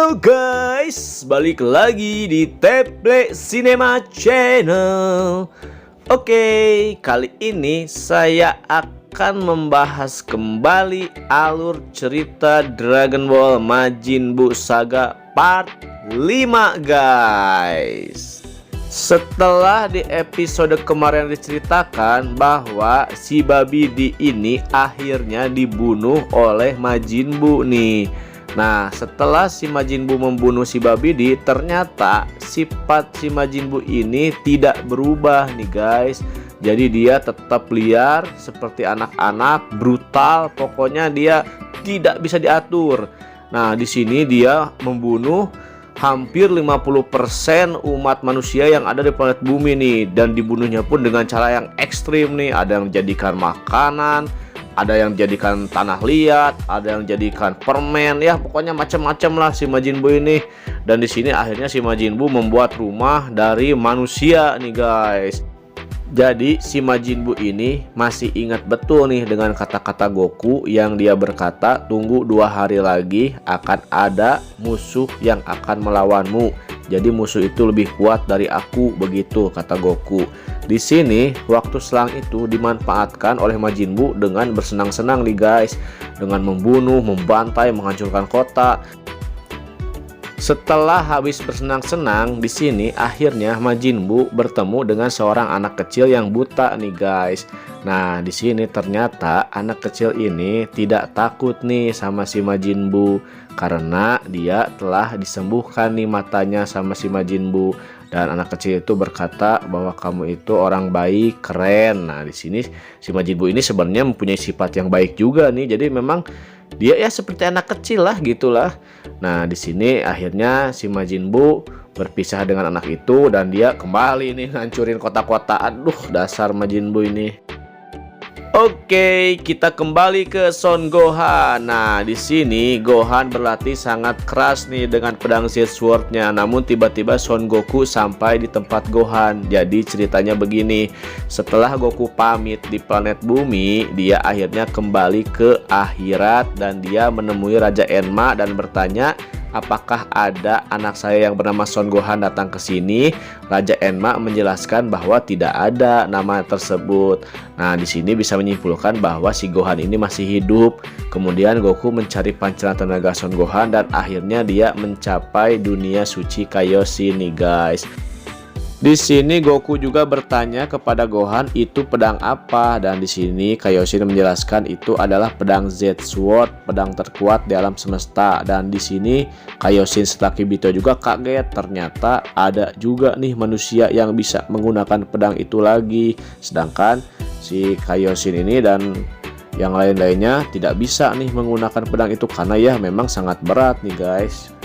Halo guys, balik lagi di Teple Cinema Channel. Oke, kali ini saya akan membahas kembali alur cerita Dragon Ball Majin Buu Saga Part 5 guys. Setelah di episode kemarin diceritakan bahwa si Babidi ini akhirnya dibunuh oleh Majin Buu nih. Nah, setelah si Majin Buu membunuh si Babidi, ternyata sifat si Majin Buu ini tidak berubah nih guys. Jadi dia tetap liar seperti anak-anak, brutal, pokoknya dia tidak bisa diatur. Nah, di sini dia membunuh hampir 50% umat manusia yang ada di planet bumi nih, dan dibunuhnya pun dengan cara yang ekstrim nih. Ada yang dijadikan makanan, ada yang jadikan tanah liat, ada yang jadikan permen, ya pokoknya macam-macam lah si Majin Buu ini. Dan di sini akhirnya si Majin Buu membuat rumah dari manusia nih guys. Jadi si Majin Buu ini masih ingat betul nih dengan kata-kata Goku yang dia berkata, tunggu 2 hari lagi akan ada musuh yang akan melawanmu. Jadi musuh itu lebih kuat dari aku, begitu kata Goku. Di sini waktu selang itu dimanfaatkan oleh Majin Buu dengan bersenang-senang nih guys, dengan membunuh, membantai, menghancurkan kota. Setelah habis bersenang-senang, di sini akhirnya Majin Buu bertemu dengan seorang anak kecil yang buta nih guys. Nah, di sini ternyata anak kecil ini tidak takut nih sama si Majin Buu karena dia telah disembuhkan nih matanya sama si Majin Buu. Dan anak kecil itu berkata bahwa kamu itu orang baik, keren. Nah, di sini si Majin Buu ini sebenarnya mempunyai sifat yang baik juga nih. Jadi memang dia ya seperti anak kecil lah gitulah. Nah, di sini akhirnya si Majin Buu berpisah dengan anak itu dan dia kembali nih ngancurin kota-kota. Aduh, dasar Majin Buu ini. Oke, kita kembali ke Son Gohan. Nah, di sini Gohan berlatih sangat keras nih dengan pedang Z-Sword-nya. Namun tiba-tiba Son Goku sampai di tempat Gohan. Jadi ceritanya begini. Setelah Goku pamit di planet bumi, dia akhirnya kembali ke akhirat dan dia menemui Raja Enma dan bertanya, apakah ada anak saya yang bernama Son Gohan datang ke sini? Raja Enma menjelaskan bahwa tidak ada nama tersebut. Nah, di sini bisa menyimpulkan bahwa si Gohan ini masih hidup. Kemudian Goku mencari pancaran tenaga Son Gohan dan akhirnya dia mencapai dunia suci Kaioshin nih guys. Di sini Goku juga bertanya kepada Gohan itu pedang apa, dan di sini Kaioshin menjelaskan itu adalah pedang Z-Sword, pedang terkuat di alam semesta. Dan di sini Kaioshin serta Kibito juga kaget, ternyata ada juga nih manusia yang bisa menggunakan pedang itu lagi, sedangkan si Kaioshin ini dan yang lain-lainnya tidak bisa nih menggunakan pedang itu karena ya memang sangat berat nih guys.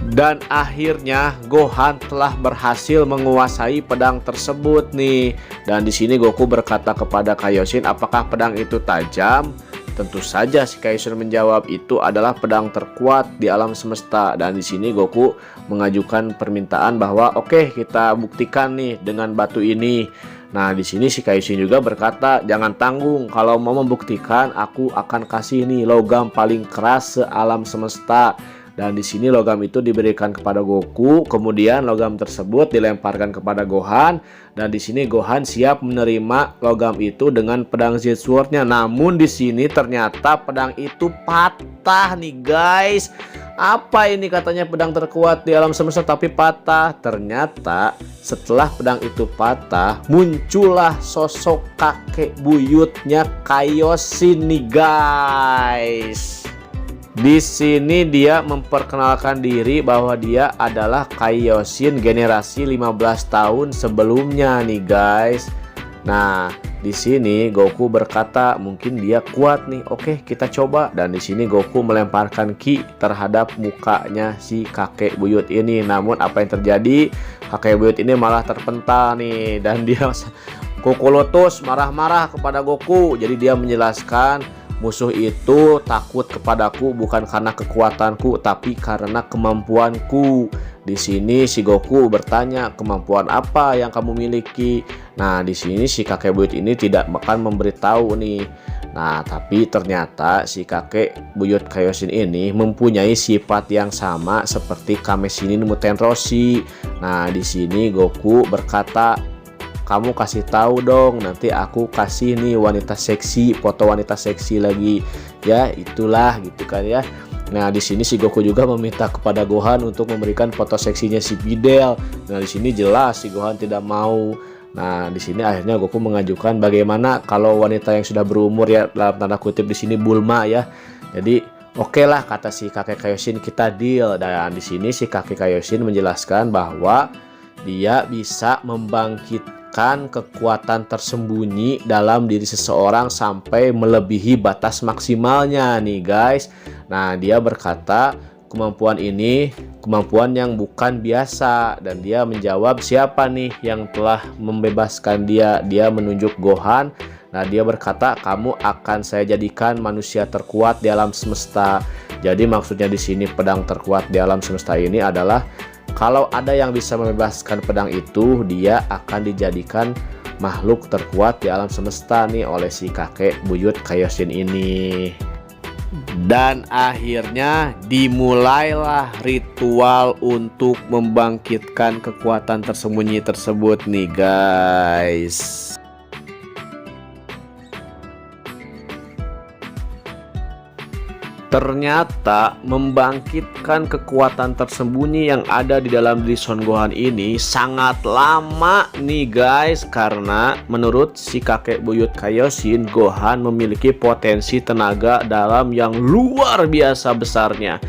Dan akhirnya Gohan telah berhasil menguasai pedang tersebut nih. Dan di sini Goku berkata kepada Kaioshin, apakah pedang itu tajam? Tentu saja si Kaioshin menjawab itu adalah pedang terkuat di alam semesta. Dan di sini Goku mengajukan permintaan bahwa oke, kita buktikan nih dengan batu ini. Nah, di sini si Kaioshin juga berkata, jangan tanggung, kalau mau membuktikan aku akan kasih nih logam paling keras se-alam semesta. Dan di sini logam itu diberikan kepada Goku, kemudian logam tersebut dilemparkan kepada Gohan, dan di sini Gohan siap menerima logam itu dengan pedang Z-Sword-nya. Namun di sini ternyata pedang itu patah nih guys. Apa ini katanya pedang terkuat di alam semesta tapi patah? Ternyata setelah pedang itu patah, muncullah sosok kakek buyutnya Kaioshin nih guys. Di sini dia memperkenalkan diri bahwa dia adalah Kaioshin generasi 15 tahun sebelumnya nih guys. Nah, di sini Goku berkata mungkin dia kuat nih. Oke, kita coba. Dan di sini Goku melemparkan ki terhadap mukanya si kakek buyut ini. Namun apa yang terjadi? Kakek buyut ini malah terpental nih, dan dia Kokolotus marah-marah kepada Goku. Jadi dia menjelaskan musuh itu takut kepadaku bukan karena kekuatanku, tapi karena kemampuanku. Di sini si Goku bertanya, kemampuan apa yang kamu miliki? Nah, di sini si kakek buyut ini tidak akan memberitahu nih. Nah, tapi ternyata si kakek buyut Kaioshin ini mempunyai sifat yang sama seperti Kame Shinin Muten Roshi. Nah, di sini Goku berkata, "Kamu kasih tahu dong, nanti aku kasih nih wanita seksi, foto wanita seksi lagi." Ya, itulah gitu kan ya. Nah, di sini si Goku juga meminta kepada Gohan untuk memberikan foto seksinya si Videl. Nah, di sini jelas si Gohan tidak mau. Nah, di sini akhirnya Goku mengajukan bagaimana kalau wanita yang sudah berumur, ya dalam tanda kutip di sini Bulma ya. Jadi oke lah, kata si kakek Kaioshin, kita deal. Dan di sini si kakek Kaioshin menjelaskan bahwa dia bisa membangkitkan kekuatan tersembunyi dalam diri seseorang sampai melebihi batas maksimalnya nih guys. Nah, dia berkata kemampuan ini kemampuan yang bukan biasa, dan dia menjawab siapa nih yang telah membebaskan dia. Dia menunjuk Gohan. Nah, dia berkata, "Kamu akan saya jadikan manusia terkuat di alam semesta." Jadi maksudnya di sini pedang terkuat di alam semesta ini adalah kalau ada yang bisa membebaskan pedang itu, dia akan dijadikan makhluk terkuat di alam semesta nih oleh si kakek buyut Kaioshin ini. Dan akhirnya dimulailah ritual untuk membangkitkan kekuatan tersembunyi tersebut nih guys. Ternyata membangkitkan kekuatan tersembunyi yang ada di dalam diri Son Gohan ini sangat lama nih guys, karena menurut si kakek buyut Kaioshin, Gohan memiliki potensi tenaga dalam yang luar biasa besarnya.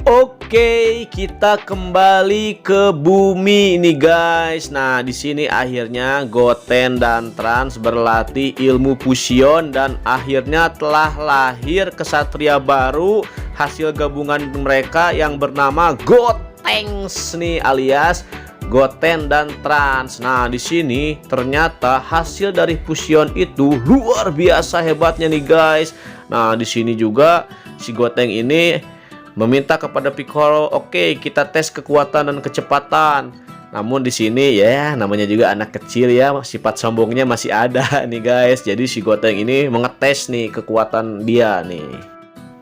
Oke, kita kembali ke bumi nih guys. Nah, di sini akhirnya Goten dan Trunks berlatih ilmu fusion dan akhirnya telah lahir kesatria baru hasil gabungan mereka yang bernama Gotenks nih, alias Goten dan Trunks. Nah, di sini ternyata hasil dari fusion itu luar biasa hebatnya nih guys. Nah, di sini juga si Goten ini meminta kepada Piccolo, "Oke, kita tes kekuatan dan kecepatan." Namun di sini ya namanya juga anak kecil ya, sifat sombongnya masih ada nih guys. Jadi si Goten ini mengetes nih kekuatan dia nih.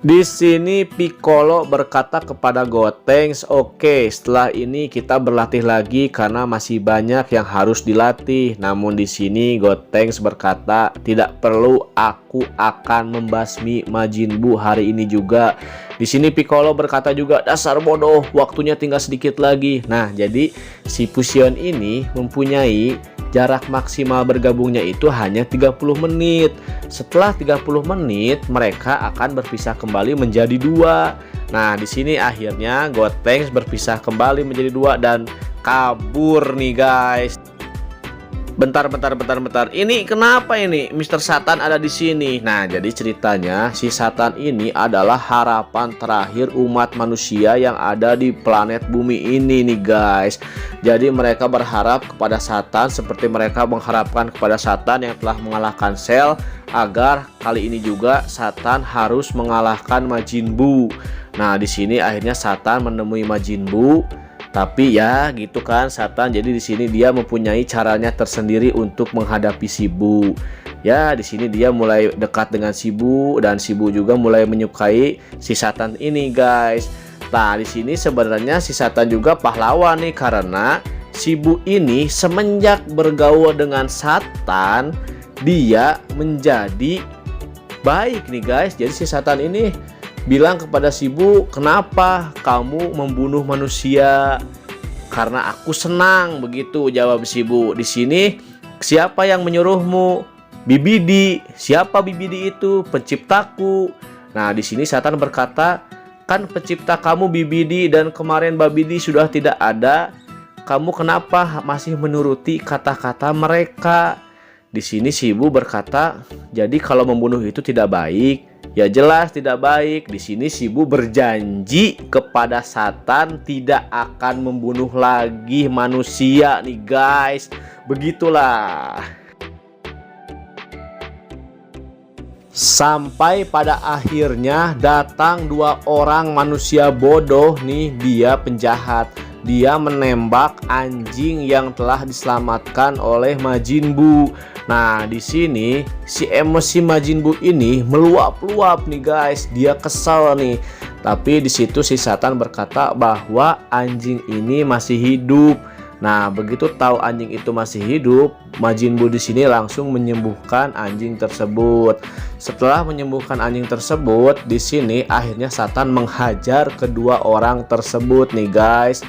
Di sini Piccolo berkata kepada Gotenks, "Oke, setelah ini kita berlatih lagi karena masih banyak yang harus dilatih." Namun di sini Gotenks berkata, "Tidak perlu, aku akan membasmi Majin Buu hari ini juga." Di sini Piccolo berkata juga, "Dasar bodoh, waktunya tinggal sedikit lagi." Nah, jadi si fusion ini mempunyai jarak maksimal bergabungnya itu hanya 30 menit. Setelah 30 menit mereka akan berpisah kembali menjadi dua. Nah, di sini akhirnya Gotenks berpisah kembali menjadi dua dan kabur nih guys. Bentar. Ini kenapa ini Mr. Satan ada di sini? Nah, jadi ceritanya si Satan ini adalah harapan terakhir umat manusia yang ada di planet bumi ini nih guys. Jadi mereka berharap kepada Satan seperti mereka mengharapkan kepada Satan yang telah mengalahkan Cell, agar kali ini juga Satan harus mengalahkan Majin Buu. Nah, di sini akhirnya Satan menemui Majin Buu. Tapi ya gitu kan Satan, jadi di sini dia mempunyai caranya tersendiri untuk menghadapi si Buu. Ya, di sini dia mulai dekat dengan si Buu dan si Buu juga mulai menyukai si Satan ini guys. Nah, di sini sebenarnya si Satan juga pahlawan nih, karena si Buu ini semenjak bergaul dengan Satan dia menjadi baik nih guys. Jadi si Satan ini bilang kepada si Buu, "Kenapa kamu membunuh manusia?" "Karena aku senang," begitu jawab si Buu. Di sini, "Siapa yang menyuruhmu?" "Bibidi." "Siapa Bibidi itu?" "Penciptaku." Nah, di sini Satan berkata, "Kan pencipta kamu Bibidi dan kemarin Babidi sudah tidak ada. Kamu kenapa masih menuruti kata-kata mereka?" Di sini si Buu berkata, "Jadi kalau membunuh itu tidak baik?" "Ya jelas tidak baik." Di sini si Buu berjanji kepada Satan tidak akan membunuh lagi manusia nih guys. Begitulah. Sampai pada akhirnya datang dua orang manusia bodoh nih, dia penjahat. Dia menembak anjing yang telah diselamatkan oleh Majin Buu. Nah, di sini si emosi Majin Buu ini meluap-luap nih guys. Dia kesal nih. Tapi di situ si Satan berkata bahwa anjing ini masih hidup. Nah, begitu tahu anjing itu masih hidup, Majin Buu di sini langsung menyembuhkan anjing tersebut. Setelah menyembuhkan anjing tersebut, di sini akhirnya Satan menghajar kedua orang tersebut nih guys.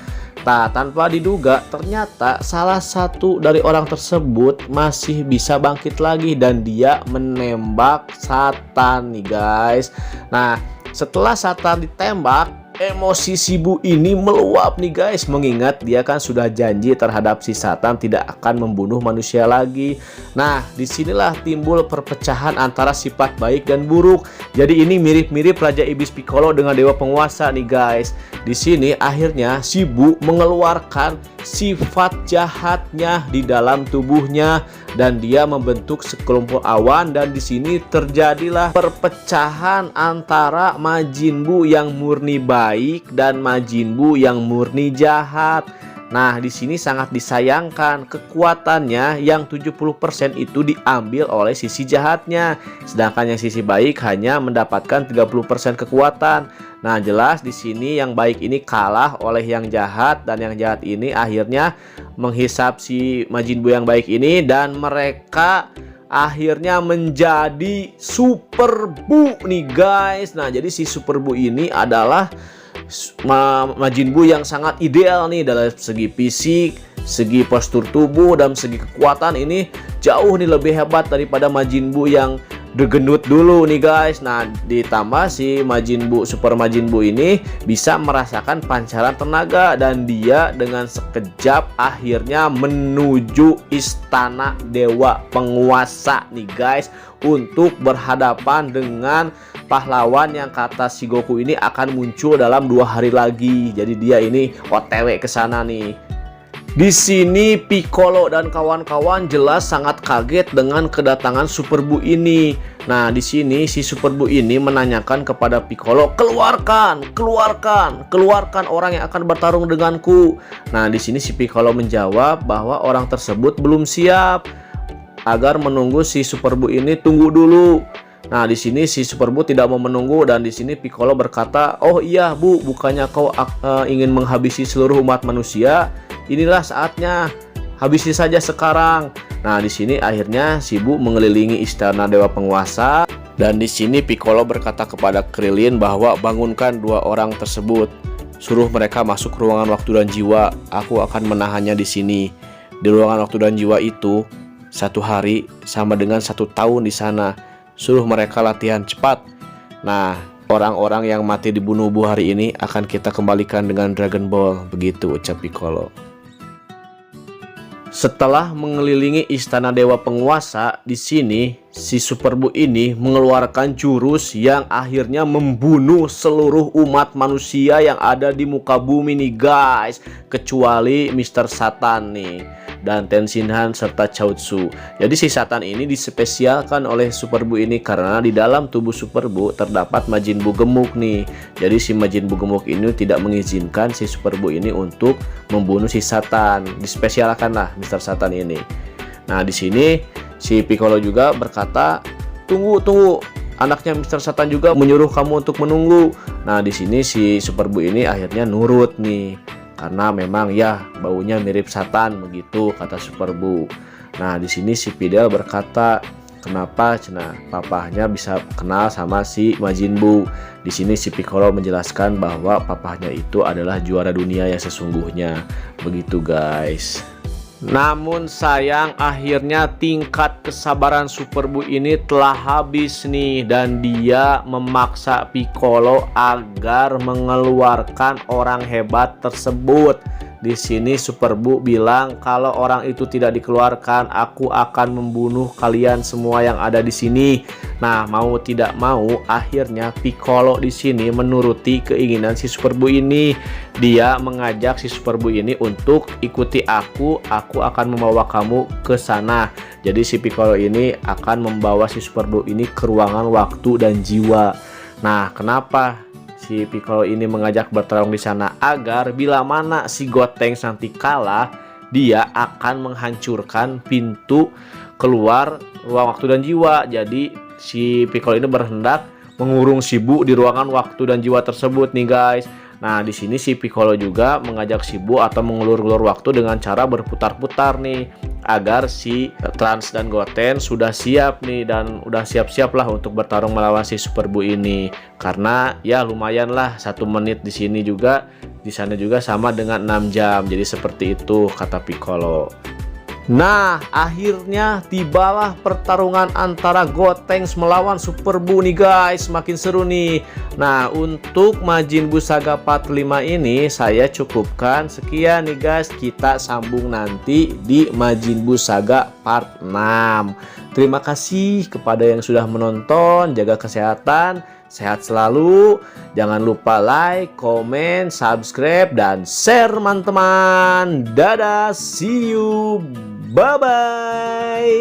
Nah, tanpa diduga ternyata salah satu dari orang tersebut masih bisa bangkit lagi dan dia menembak Satan nih guys. Nah, setelah Satan ditembak, emosi si Buu ini meluap nih guys, mengingat dia kan sudah janji terhadap si Satan tidak akan membunuh manusia lagi. Nah, disinilah timbul perpecahan antara sifat baik dan buruk. Jadi ini mirip-mirip Raja Iblis Piccolo dengan Dewa Penguasa nih guys. Di sini akhirnya si Buu mengeluarkan sifat jahatnya di dalam tubuhnya dan dia membentuk sekelompok awan, dan di sini terjadilah perpecahan antara Majin Buu yang murni baik dan Majin Buu yang murni jahat. Nah, di sini sangat disayangkan kekuatannya yang 70% itu diambil oleh sisi jahatnya, sedangkan yang sisi baik hanya mendapatkan 30% kekuatan. Nah, jelas di sini yang baik ini kalah oleh yang jahat, dan yang jahat ini akhirnya menghisap si Majin Buu yang baik ini, dan mereka akhirnya menjadi Super Buu nih guys. Nah, jadi si Super Buu ini adalah Majin Buu yang sangat ideal nih dalam segi fisik, segi postur tubuh, dan segi kekuatan ini jauh nih lebih hebat daripada Majin Buu yang degenut dulu nih guys. Nah, ditambah si Majin Buu, Super Majin Buu ini bisa merasakan pancaran tenaga, dan dia dengan sekejap akhirnya menuju istana Dewa Penguasa nih guys, untuk berhadapan dengan pahlawan yang kata si Goku ini akan muncul dalam 2 hari lagi. Jadi dia ini OTW ke sana nih. Di sini Piccolo dan kawan-kawan jelas sangat kaget dengan kedatangan Super Buu ini. Nah, di sini si Super Buu ini menanyakan kepada Piccolo, "Keluarkan, keluarkan, keluarkan orang yang akan bertarung denganku." Nah, di sini si Piccolo menjawab bahwa orang tersebut belum siap, agar menunggu si Super Buu ini tunggu dulu. Nah, di sini si Super Buu tidak mau menunggu, dan di sini Piccolo berkata, "Oh iya Bu, bukannya kau ingin menghabisi seluruh umat manusia? Inilah saatnya, habisi saja sekarang." Nah, di sini akhirnya si Buu mengelilingi istana Dewa Penguasa, dan di sini Piccolo berkata kepada Krillin bahwa bangunkan 2 orang tersebut, suruh mereka masuk ruangan waktu dan jiwa. Aku akan menahannya di sini. Di ruangan waktu dan jiwa itu 1 hari sama dengan 1 tahun di sana. Suruh mereka latihan cepat. Nah, orang-orang yang mati dibunuh Bu hari ini akan kita kembalikan dengan Dragon Ball. Begitu ucap Piccolo. Setelah mengelilingi istana Dewa Penguasa, di sini si Super Buu ini mengeluarkan jurus yang akhirnya membunuh seluruh umat manusia yang ada di muka bumi nih guys, kecuali Mr. Satan nih, dan Tenshinhan serta Chaozu. Jadi si Satan ini dispesialkan oleh Super Buu ini karena di dalam tubuh Super Buu terdapat Majin Buu gemuk nih. Jadi si Majin Buu gemuk ini tidak mengizinkan si Super Buu ini untuk membunuh si Satan. Dispesialkan lah Mr. Satan ini. Nah, di sini si Piccolo juga berkata, "Tunggu. Anaknya Mr. Satan juga menyuruh kamu untuk menunggu." Nah, di sini si Super Buu ini akhirnya nurut nih, karena memang ya baunya mirip Satan, begitu kata Super Buu. Nah, di sini si Fidel berkata, "Kenapa cenah papahnya bisa kenal sama si Majin Buu?" Di sini si Piccolo menjelaskan bahwa papahnya itu adalah juara dunia yang sesungguhnya. Begitu guys. Namun sayang, akhirnya tingkat kesabaran Super Buu ini telah habis nih, dan dia memaksa Piccolo agar mengeluarkan orang hebat tersebut. Di sini Super Buu bilang kalau orang itu tidak dikeluarkan, aku akan membunuh kalian semua yang ada di sini. Nah, mau tidak mau, akhirnya Piccolo di sini menuruti keinginan si Super Buu ini. Dia mengajak si Super Buu ini untuk ikuti aku akan membawa kamu ke sana. Jadi si Piccolo ini akan membawa si Super Buu ini ke ruangan waktu dan jiwa. Nah, kenapa si Piccolo ini mengajak bertarung di sana? Agar bila mana si Gotenks nanti kalah, dia akan menghancurkan pintu keluar ruang waktu dan jiwa. Jadi si Piccolo ini berhendak mengurung si Bu di ruangan waktu dan jiwa tersebut nih guys. Nah, di sini si Piccolo juga mengajak si Bu atau mengulur-ulur waktu dengan cara berputar-putar nih, agar si Trunks dan Goten sudah siap nih dan udah siap-siap lah untuk bertarung melawan si Super Bu ini. Karena ya lumayan lah 1 menit di sini juga, di sana juga sama dengan 6 jam. Jadi seperti itu kata Piccolo. Nah, akhirnya tibalah pertarungan antara Gotenks melawan Super Bu nih guys. Makin seru nih. Nah, untuk Majin Buu Saga Part 5 ini saya cukupkan sekian nih guys. Kita sambung nanti di Majin Buu Saga Part 6. Terima kasih kepada yang sudah menonton. Jaga kesehatan, sehat selalu. Jangan lupa like, komen, subscribe, dan share teman-teman. Dadah, see you. Bye-bye.